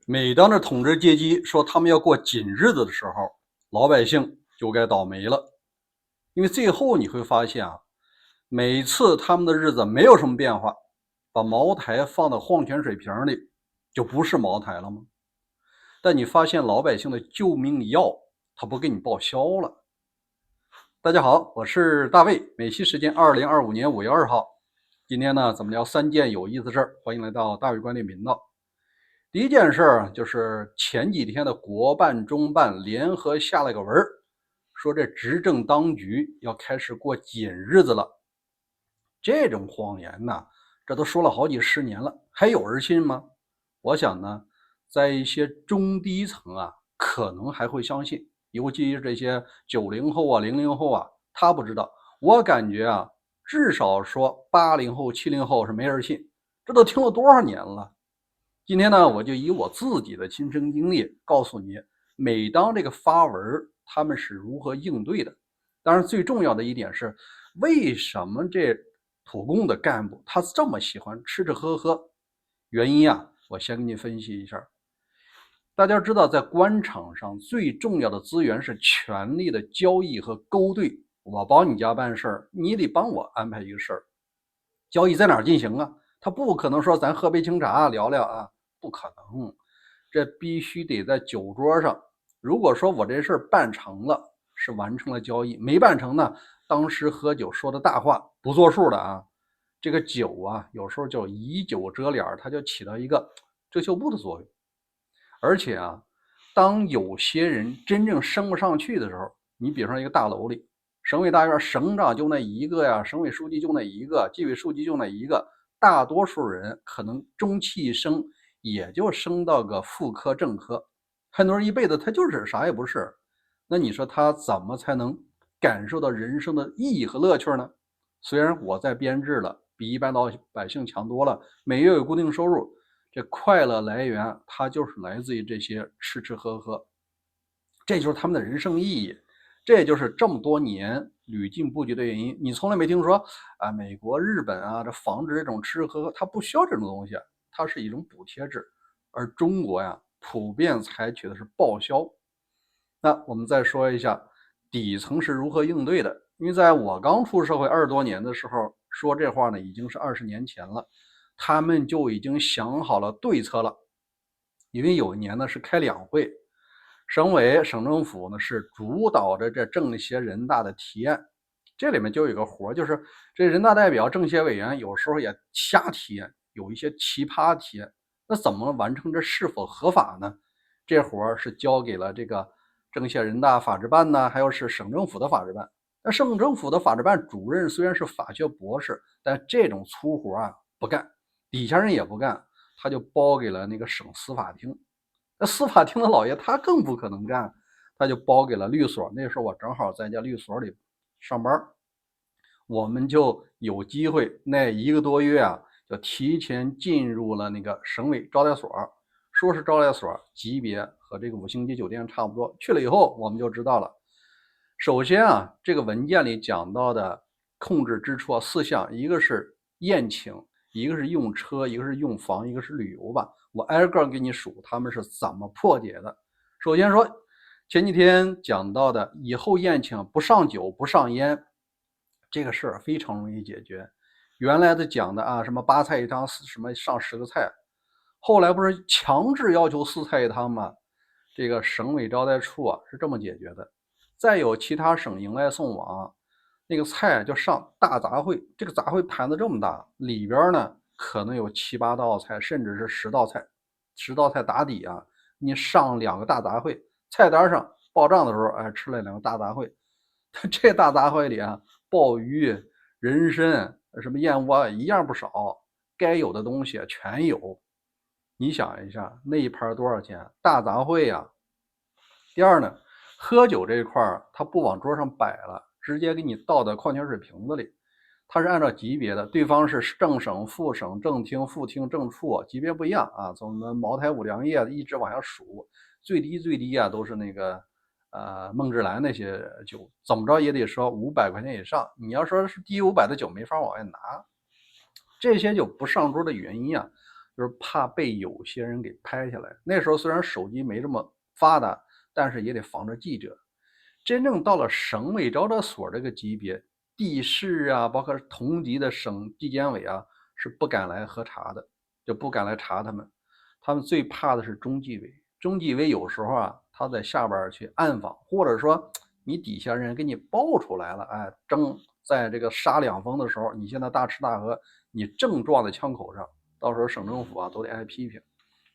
每当这统治阶级说他们要过紧日子的时候，老百姓就该倒霉了。因为最后你会发现啊，每次他们的日子没有什么变化，把茅台放到矿泉水瓶里，就不是茅台了吗？但你发现老百姓的救命药，他不给你报销了。大家好，我是大卫，美西时间2025年5月2号。今天呢，咱们聊3件有意思的事儿，欢迎来到大卫观点频道。第一件事儿就是前几天的国办中办联合下了个文，说这执政当局要开始过紧日子了。这种谎言呢，这都说了好几十年了，还有人信吗？我想呢，在一些中低层啊，可能还会相信，尤其是这些90后啊、00后啊，他不知道。我感觉啊，至少说80后、70后是没人信，这都听了多少年了。今天呢，我就以我自己的亲身经历告诉你，每当这个发文，他们是如何应对的。当然，最重要的一点是，为什么这土共的干部他这么喜欢吃吃喝喝？原因啊，我先给你分析一下。大家知道，在官场上最重要的资源是权力的交易和勾兑。我帮你家办事儿，你得帮我安排一个事儿。交易在哪儿进行啊？他不可能说咱喝杯清茶聊聊啊，不可能，这必须得在酒桌上。如果说我这事儿办成了，是完成了交易；没办成呢，当时喝酒说的大话不作数的啊。这个酒啊，有时候叫以酒遮脸，它就起到一个遮羞布的作用。而且啊，当有些人真正升不上去的时候，你比如说一个大楼里，省委大院省长就那一个呀，省委书记就那一个，纪委书记就那一个，大多数人可能终其一生也就升到个副科、正科，很多人一辈子他就是啥也不是。那你说他怎么才能感受到人生的意义和乐趣呢？虽然我在编制了，比一般老百姓强多了，每月有固定收入，这快乐来源它就是来自于这些吃吃喝喝，这就是他们的人生意义，这也就是这么多年屡禁不绝的原因。你从来没听说啊，美国、日本啊，这防止这种吃吃喝喝，它不需要这种东西，它是一种补贴制，而中国呀，普遍采取的是报销。那我们再说一下底层是如何应对的，因为在我刚出社会20多年的时候，说这话呢已经是20年前了，他们就已经想好了对策了。因为有一年呢是开两会，省委、省政府呢是主导着这政协、人大的提案，这里面就有一个活，就是这人大代表、政协委员有时候也瞎提案，有一些奇葩提案，那怎么完成这是否合法呢？这活是交给了这个政协、人大法制办呢，还有是省政府的法制办。那省政府的法制办主任虽然是法学博士，但这种粗活啊不干，底下人也不干，他就包给了那个省司法厅。那司法厅的老爷他更不可能干，他就包给了律所。那时候我正好在家律所里上班，我们就有机会那1个多月啊，就提前进入了那个省委招待所。说是招待所，级别和这个5星级酒店差不多。去了以后我们就知道了。首先啊，这个文件里讲到的控制支出4项，一个是宴请，一个是用车，一个是用房，一个是旅游吧。我挨个给你数他们是怎么破解的。首先说前几天讲到的以后宴请不上酒不上烟，这个事儿非常容易解决。原来的讲的啊，什么8菜一汤，什么上10个菜，后来不是强制要求4菜一汤吗？这个省委招待处啊是这么解决的。再有其他省迎来送往，那个菜就上大杂烩，这个杂烩盘子这么大，里边呢可能有7、8道菜，甚至是10道菜，10道菜打底啊，你上2个大杂烩，菜单上报账的时候，哎，吃了2个大杂烩，这大杂烩里啊，鲍鱼、人参、什么燕窝一样不少，该有的东西全有。你想一下，那一盘多少钱？大杂烩呀。第二呢，喝酒这一块儿，它不往桌上摆了，直接给你倒到矿泉水瓶子里。它是按照级别的，对方是正省、副省、正厅、副厅、正处，级别不一样啊。从茅台、五粮液一直往下数，最低啊都是那个梦之蓝那些酒，怎么着也得说500块钱以上。你要说是低于500的酒，没法往外拿。这些酒不上桌的原因啊，就是怕被有些人给拍下来。那时候虽然手机没这么发达，但是也得防着记者。真正到了省委招照所这个级别，地市啊，包括同级的省纪检委啊，是不敢来核查的，就不敢来查他们。他们最怕的是中纪委。中纪委有时候啊，他在下边去暗访，或者说你底下人给你爆出来了，哎，正在这个杀两峰的时候，你现在大吃大喝，你正撞在枪口上，到时候省政府啊都得挨批评。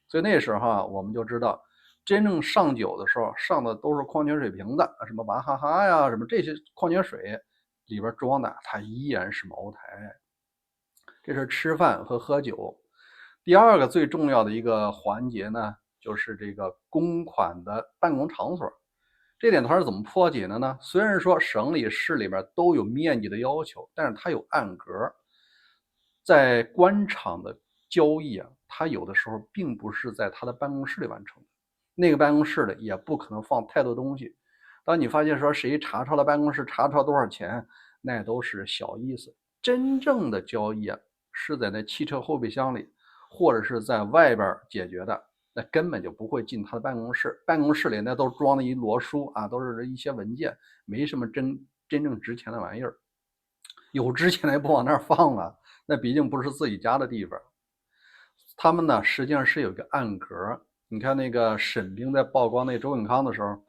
所以那时候啊，我们就知道，真正上酒的时候，上的都是矿泉水瓶子，什么娃哈哈呀，什么这些矿泉水里边装的，它依然是茅台。这是吃饭和喝酒。第二个最重要的一个环节呢，就是这个公款的办公场所。这点它是怎么破解的呢？虽然说省里市里边都有面积的要求，但是它有暗格。在官场的交易啊，它有的时候并不是在他的办公室里完成的，那个办公室里也不可能放太多东西。当你发现说谁查抄了办公室，查抄多少钱，那都是小意思。真正的交易啊，是在那汽车后备箱里，或者是在外边解决的，那根本就不会进他的办公室。办公室里那都装了一摞书啊，都是一些文件，没什么真正值钱的玩意儿。有值钱的也不往那儿放啊，那毕竟不是自己家的地方。他们呢，实际上是有一个暗格。你看那个沈冰在曝光那周永康的时候，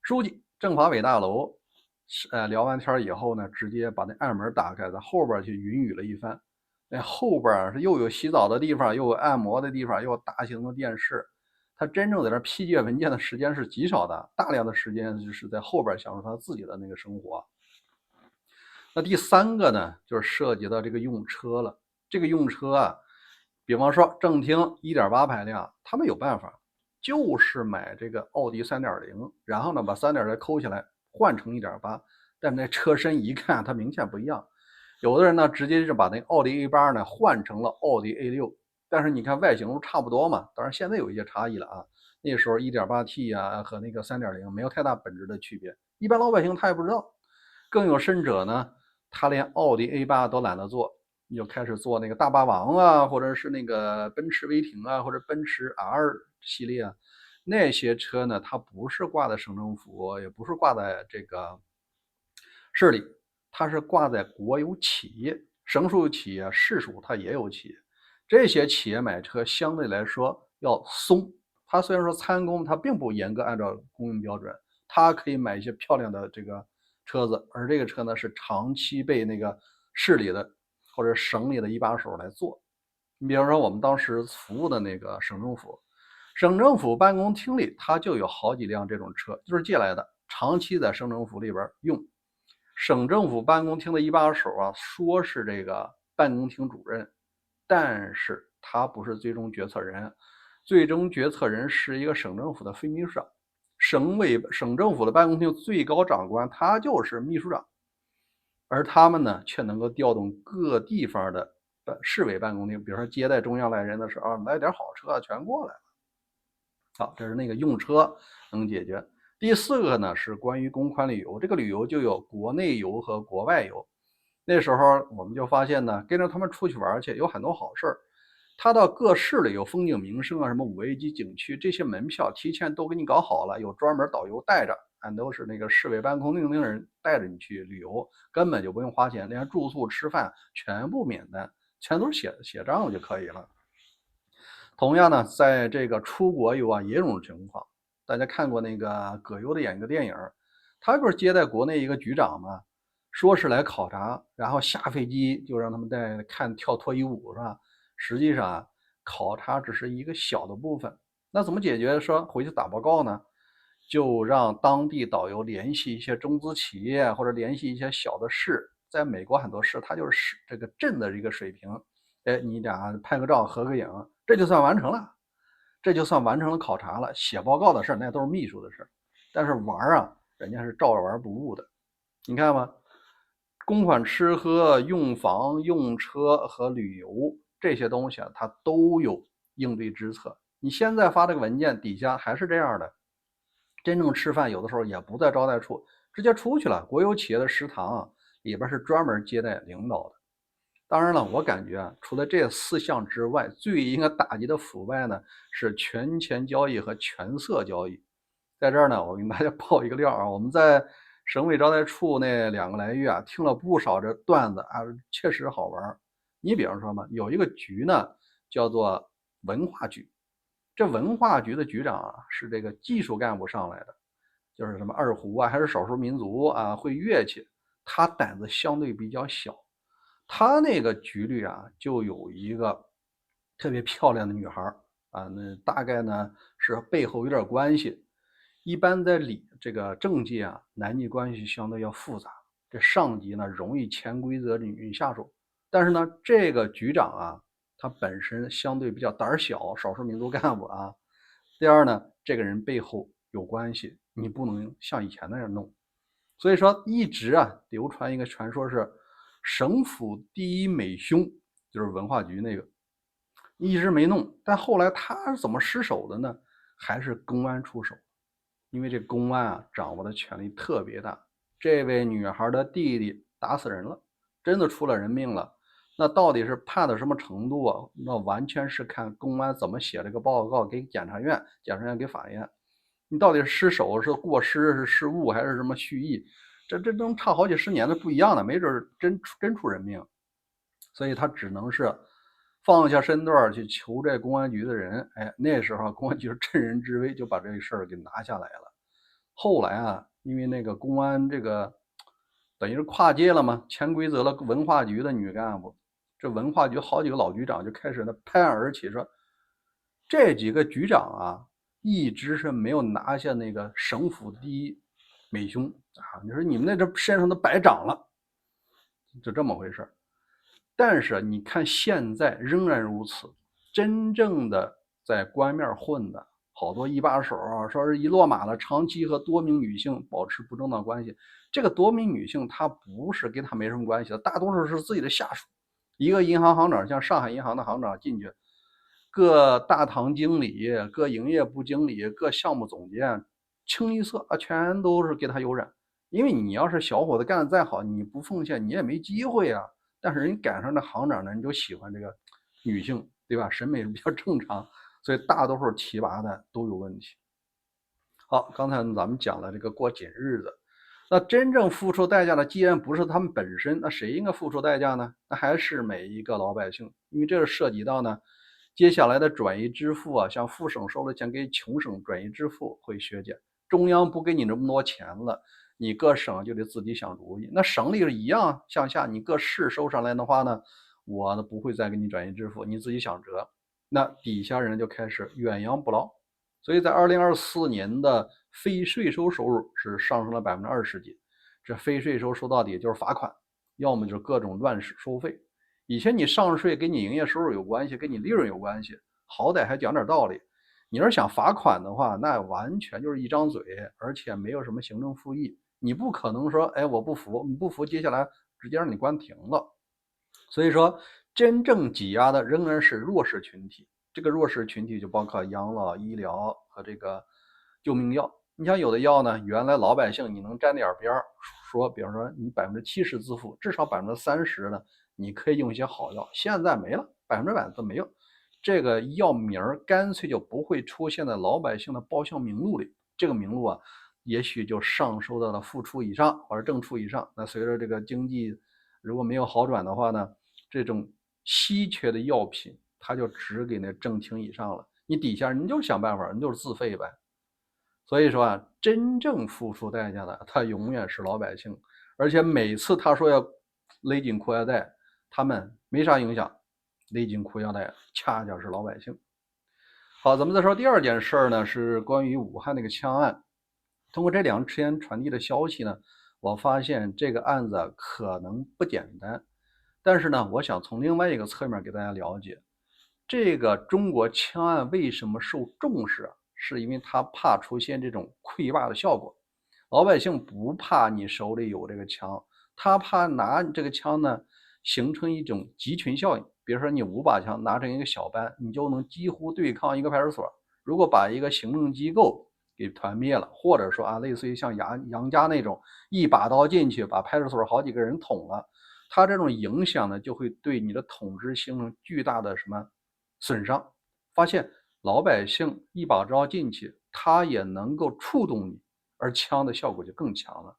书记政法委大楼，聊完天以后呢，直接把那暗门打开，在后边去云雨了一番。那后边是又有洗澡的地方，又有按摩的地方，又有大型的电视。他真正在那批阅文件的时间是极少的，大量的时间就是在后边享受他自己的那个生活。那第三个呢，就是涉及到这个用车了。这个用车啊，比方说正厅 1.8 排量，他们有办法，就是买这个奥迪 3.0， 然后呢把3.0抠起来换成 1.8， 但那车身一看它明显不一样。有的人呢直接就把那奥迪 A8 呢换成了奥迪 A6， 但是你看外形都差不多嘛，当然现在有一些差异了啊。那时候 1.8T 啊和那个 3.0 没有太大本质的区别，一般老百姓他也不知道。更有甚者呢，他连奥迪 A8 都懒得做，你就开始做那个大霸王啊，或者是那个奔驰威霆啊，或者奔驰 R 系列啊。那些车呢，它不是挂在省政府，也不是挂在这个市里，它是挂在国有企业，省属企业，市属它也有企业。这些企业买车相对来说要松，它虽然说参公，它并不严格按照公用标准，它可以买一些漂亮的这个车子，而这个车呢是长期被那个市里的或者省里的一把手来做。你比方说我们当时服务的那个省政府，省政府办公厅里它就有好几辆这种车，就是借来的，长期在省政府里边用。省政府办公厅的一把手啊，说是这个办公厅主任，但是他不是最终决策人，最终决策人是一个省政府的非秘书长。省政府的办公厅最高长官他就是秘书长，而他们呢却能够调动各地方的市委办公厅，比如说接待中央来人的时候，来点好车全过来了。好，这是那个用车能解决。第四个呢是关于公款旅游，这个旅游就有国内游和国外游。那时候我们就发现呢，跟着他们出去玩去有很多好事儿。他到各市里有风景名胜啊，什么5A级景区，这些门票提前都给你搞好了，有专门导游带着，俺都是那个市委办公厅的人带着你去旅游，根本就不用花钱，连住宿吃饭全部免单，全都是写账就可以了。同样呢，在这个出国游啊，也有种情况。大家看过那个葛优的演一个电影，他不是接待国内一个局长吗？说是来考察，然后下飞机就让他们在看跳脱衣舞，是吧？实际上啊，考察只是一个小的部分。那怎么解决？说回去打报告呢？就让当地导游联系一些中资企业，或者联系一些小的市。在美国很多市，它就是市这个镇的这个水平。哎，你俩拍个照，合个影，这就算完成了，这就算完成了考察了。写报告的事那都是秘书的事，但是玩啊，人家是照着玩不误的。你看吧，公款吃喝、用房、用车和旅游这些东西啊，它都有应对之策。你现在发这个文件底下还是这样的，真正吃饭有的时候也不在招待处，直接出去了。国有企业的食堂啊，里边是专门接待领导的。当然了，我感觉啊，除了这4项之外，最应该打击的腐败呢是权钱交易和权色交易。在这儿呢，我给大家爆一个料啊，我们在省委招待处那2个来月啊，听了不少这段子啊，确实好玩。你比方说嘛，有一个局呢叫做文化局，这文化局的局长啊是这个技术干部上来的，就是什么二胡啊，还是少数民族啊，会乐器，他胆子相对比较小。他那个局里啊，就有一个特别漂亮的女孩啊，那大概呢是背后有点关系。一般在这个政界啊，男女关系相对要复杂，这上级呢容易潜规则女下属。但是呢，这个局长啊，他本身相对比较胆小，少数民族干部啊。第二呢，这个人背后有关系，你不能像以前那样弄。所以说一直啊流传一个传说是省府第一美凶，就是文化局那个，一直没弄。但后来他是怎么失手的呢？还是公安出手，因为这公安啊掌握的权力特别大。这位女孩的弟弟打死人了，真的出了人命了。那到底是判到什么程度啊？那完全是看公安怎么写这个报告给检察院，检察院给法院。你到底是失手是过失是失误还是什么蓄意，这能差好几十年的不一样的，没准真出人命。所以他只能是放下身段去求这公安局的人。哎，那时候公安局趁人之危就把这事儿给拿下来了。后来啊，因为那个公安这个等于是跨界了嘛，潜规则了文化局的女干部，这文化局好几个老局长就开始拍案而起，说这几个局长啊一直是没有拿下那个省府第一美凶啊！你说你们那这身上都白长了，就这么回事。但是你看现在仍然如此，真正的在官面混的好多一把手啊，说是一落马了，长期和多名女性保持不正当关系。这个多名女性她不是跟他没什么关系的，大多数是自己的下属。一个银行行长，像上海银行的行长进去，各大堂经理、各营业部经理、各项目总监，清一色啊，全都是给他有染。因为你要是小伙子干的再好，你不奉献，你也没机会啊。但是人赶上的行长呢，你就喜欢这个女性，对吧？审美比较正常，所以大多数提拔的都有问题。好，刚才咱们讲了这个过紧日子，那真正付出代价的，既然不是他们本身，那谁应该付出代价呢？那还是每一个老百姓，因为这是涉及到呢，接下来的转移支付啊，像副省收的钱给穷省转移支付会削减，中央不给你这么多钱了，你各省就得自己想主意。那省里是一样向下，你各市收上来的话呢，我呢不会再给你转移支付，你自己想辙。那底下人就开始远洋不捞。所以在2024年的非税收收入是上升了20%几，这非税收说到底就是罚款，要么就是各种乱收费。以前你上税跟你营业收入有关系，跟你利润有关系，好歹还讲点道理。你要是想罚款的话，那完全就是一张嘴，而且没有什么行政复议。你不可能说，哎，我不服，你不服，接下来直接让你关停了。所以说，真正挤压的仍然是弱势群体。这个弱势群体就包括养老、医疗和这个救命药。你像有的药呢，原来老百姓你能沾点边儿，说比方说你70%自付，至少30%呢，你可以用一些好药。现在没了，100%都没有。这个药名干脆就不会出现在老百姓的报销名录里。这个名录啊，也许就上收到了副处以上或者正处以上。那随着这个经济如果没有好转的话呢，这种稀缺的药品，它就只给那正厅以上了。你底下人就想办法，你就是自费呗。所以说啊，真正付出代价的，他永远是老百姓。而且每次他说要勒紧裤腰带，他们没啥影响，勒紧裤腰带恰恰是老百姓。好，咱们再说第二件事呢，是关于武汉那个枪案。通过这2天传递的消息呢，我发现这个案子可能不简单。但是呢，我想从另外一个侧面给大家了解，这个中国枪案为什么受重视啊？是因为他怕出现这种溃坝的效果。老百姓不怕你手里有这个枪，他怕拿这个枪呢形成一种集群效应。比如说你5把枪拿成一个小班，你就能几乎对抗一个派出所。如果把一个行政机构给团灭了，或者说啊，类似于像杨家那种一把刀进去把派出所好几个人捅了，它这种影响呢，就会对你的统治形成巨大的什么损伤。发现老百姓一把招进去，他也能够触动你，而枪的效果就更强了。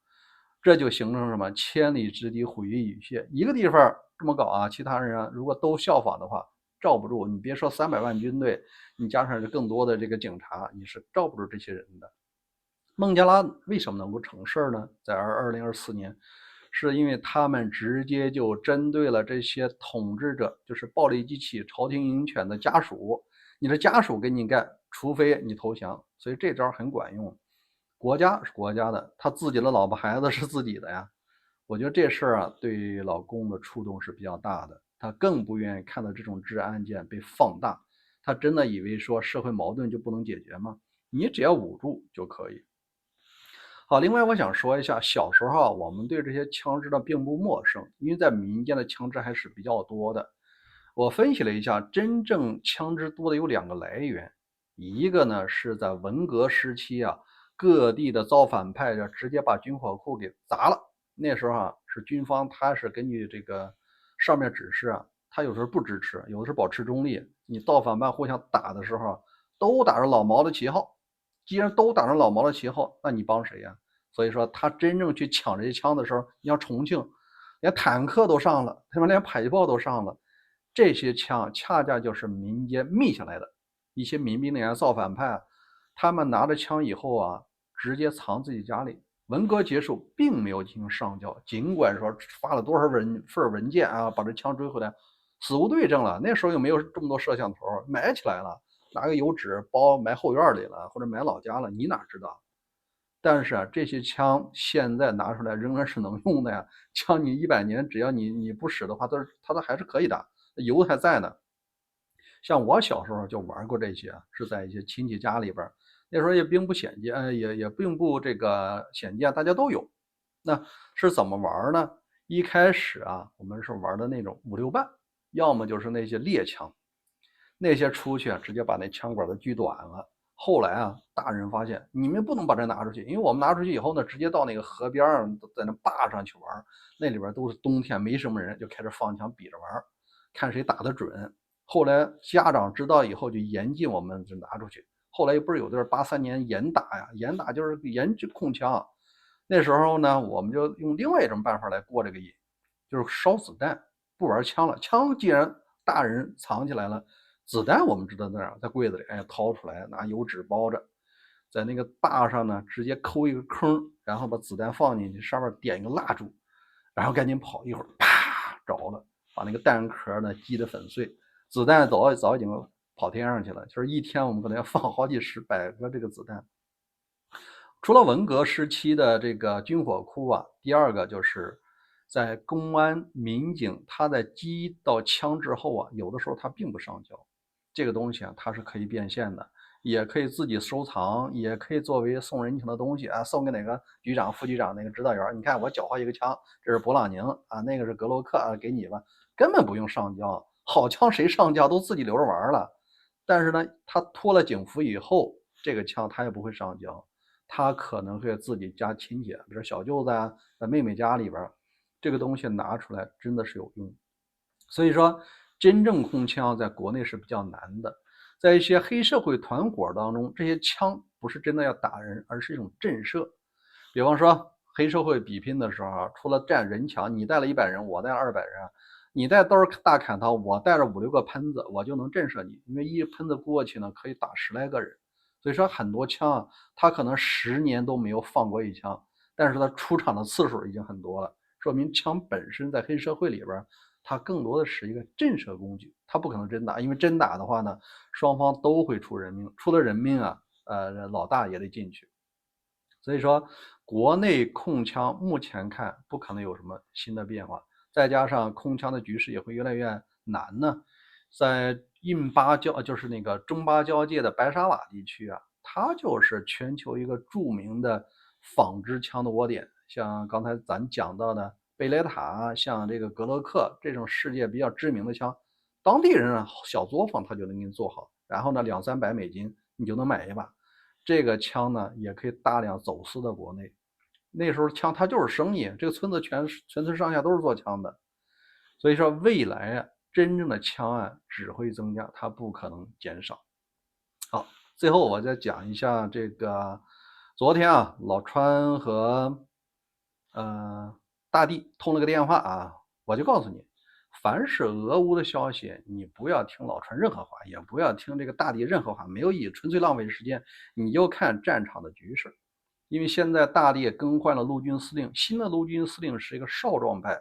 这就形成什么千里之堤毁于蚁穴，一个地方这么搞啊，其他人如果都效仿的话，罩不住。你别说300万军队，你加上更多的这个警察，你是罩不住这些人的。孟加拉为什么能够成事呢？在2024年，是因为他们直接就针对了这些统治者，就是暴力机器朝廷鹰犬的家属，你的家属跟你干，除非你投降，所以这招很管用。国家是国家的，他自己的老婆孩子是自己的呀。我觉得这事儿对老公的触动是比较大的，他更不愿意看到这种治安案件被放大。他真的以为说社会矛盾就不能解决吗？你只要捂住就可以。好，另外我想说一下，小时候我们对这些枪支呢并不陌生，因为在民间的枪支还是比较多的。我分析了一下，真正枪支多的有2个来源，一个呢是在文革时期各地的造反派直接把军火库给砸了。那时候是军方他是根据这个上面指示他有时候不支持，有的是保持中立。你造反派互相打的时候都打着老毛的旗号，既然都打着老毛的旗号，那你帮谁呀？所以说他真正去抢这些枪的时候，你像重庆，连坦克都上了，他们连迫击炮都上了，这些枪恰恰就是民间密下来的。一些民兵连造反派他们拿着枪以后直接藏自己家里。文革结束并没有进行上交，尽管说发了多少份文件把这枪追回来，死无对证了。那时候又没有这么多摄像头，埋起来了，拿个油纸包埋后院里了，或者埋老家了，你哪知道？但是这些枪现在拿出来仍然是能用的呀。枪你100年，只要你不使的话，它都还是可以的，油还在呢。像我小时候就玩过这些，是在一些亲戚家里边，那时候也并不显见，也并不这个显见，大家都有。那是怎么玩呢？一开始我们是玩的那种5、6半，要么就是那些猎枪，那些出去直接把那枪管都锯短了。后来大人发现你们不能把这拿出去，因为我们拿出去以后呢，直接到那个河边在那坝上去玩，那里边都是冬天，没什么人，就开始放枪比着玩，看谁打得准。后来家长知道以后就严禁我们就拿出去。后来又不是有的是83年严打呀，严打就是严禁控枪。那时候呢，我们就用另外一种办法来过这个瘾，就是烧子弹，不玩枪了。枪既然大人藏起来了，子弹我们知道在哪儿，在柜子里，掏出来，拿油纸包着，在那个把上呢，直接抠一个坑，然后把子弹放进去，上面点一个蜡烛，然后赶紧跑，一会儿啪着了，把那个弹壳呢击得粉碎，子弹早已经跑天上去了。就是一天我们可能要放好几十百个这个子弹。除了文革时期的这个军火库第二个就是在公安民警，他在击到枪之后有的时候他并不上交，这个东西它是可以变现的，也可以自己收藏，也可以作为送人情的东西送给哪个局长、副局长、那个指导员。你看我缴获一个枪，这是勃朗宁那个是格洛克给你吧，根本不用上交。好枪谁上交都自己留着玩了。但是呢，他脱了警服以后，这个枪他也不会上交。他可能会自己家亲戚，比如小舅子在妹妹家里边，这个东西拿出来真的是有用。所以说，真正控枪在国内是比较难的。在一些黑社会团伙当中，这些枪不是真的要打人，而是一种震慑。比方说，黑社会比拼的时候除了战人墙，你带了100人，我带了200人，你带刀大砍刀，我带着5、6个喷子，我就能震慑你，因为一喷子过去呢，可以打10来个人。所以说很多枪他可能10年都没有放过一枪，但是他出场的次数已经很多了，说明枪本身在黑社会里边，它更多的是一个震慑工具，它不可能真打，因为真打的话呢，双方都会出人命，出了人命老大也得进去。所以说，国内控枪目前看不可能有什么新的变化，再加上控枪的局势也会越来越难呢。在印巴交就是那个中巴交界的白沙瓦地区它就是全球一个著名的仿制枪的窝点。像刚才咱讲到的贝雷塔像这个格洛克这种世界比较知名的枪，当地人小作坊他就能给你做好，然后呢$200-300你就能买一把。这个枪呢也可以大量走私到国内。那时候枪它就是生意，这个村子全村上下都是做枪的。所以说未来啊，真正的枪案只会增加，它不可能减少。好，最后我再讲一下这个，昨天啊，老川和大地通了个电话啊，我就告诉你，凡是俄乌的消息，你不要听老川任何话，也不要听这个大地任何话，没有意义，纯粹浪费时间。你就看战场的局势，因为现在大地更换了陆军司令，新的陆军司令是一个少壮派，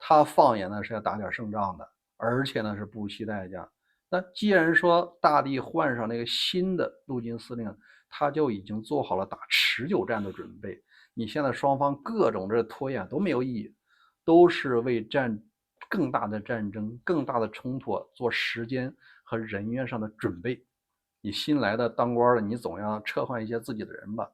他放眼呢是要打点胜仗的，而且呢是不惜代价。那既然说大地换上那个新的陆军司令，他就已经做好了打持久战的准备。你现在双方各种这拖延都没有意义，都是为更大的战争、更大的冲突做时间和人员上的准备。你新来的当官的，你总要撤换一些自己的人吧。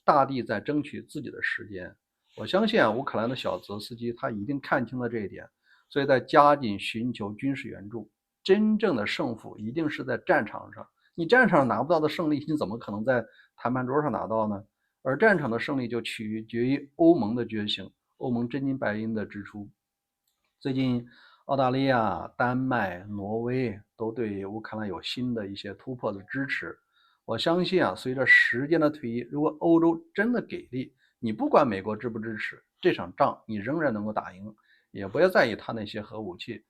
大地在争取自己的时间，我相信乌克兰的小泽斯基他一定看清了这一点，所以在加紧寻求军事援助。真正的胜负一定是在战场上，你战场上拿不到的胜利，你怎么可能在谈判桌上拿到呢？而战场的胜利就取决于欧盟的觉醒，欧盟真金白银的支出。最近澳大利亚、丹麦、挪威都对乌克兰有新的一些突破的支持。我相信随着时间的推移，如果欧洲真的给力，你不管美国支不支持，这场仗你仍然能够打赢，也不要在意他那些核武器。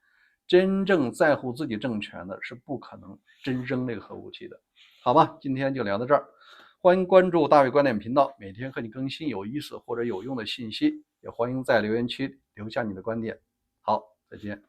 真正在乎自己政权的是不可能真扔那个核武器的。好吧，今天就聊到这儿，欢迎关注大卫观点频道，每天和你更新有意思或者有用的信息，也欢迎在留言区留下你的观点。好，再见。